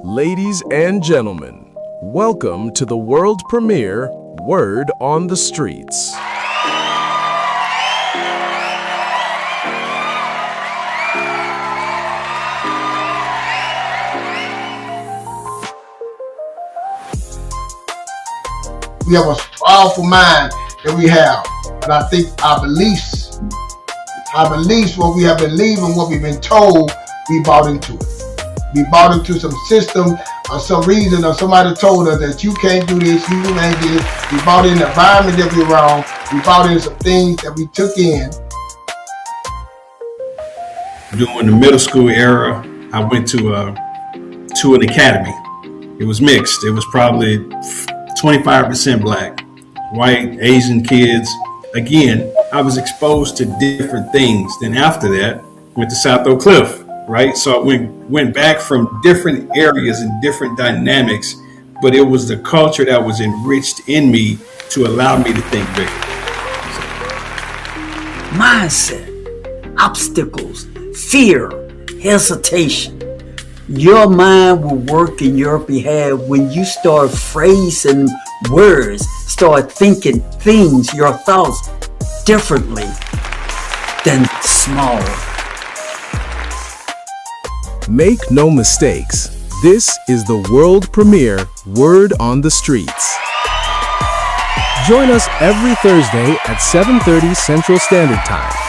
Ladies and gentlemen, welcome to the world premiere Word on the Streets. We have a powerful mind that we have. And I think our beliefs, what we have believed and what we've been told, we bought into it. We bought into some system or some reason or somebody told us that you can't do this, you can't do this. We bought in the environment that we're around. We bought in some things that we took in. During the middle school era, I went to an academy. It was mixed. It was probably 25% black, white, Asian kids. Again, I was exposed to different things. Then after that, went to South Oak Cliff, right? So I went back from different areas and different dynamics, but it was the culture that was enriched in me to allow me to think bigger. Mindset, obstacles, fear, hesitation. Your mind will work in your behalf when you start phrasing words, start thinking things, your thoughts differently than small. Make no mistakes, this is the world premiere Word on the Streets. Join us every Thursday at 7:30 Central Standard Time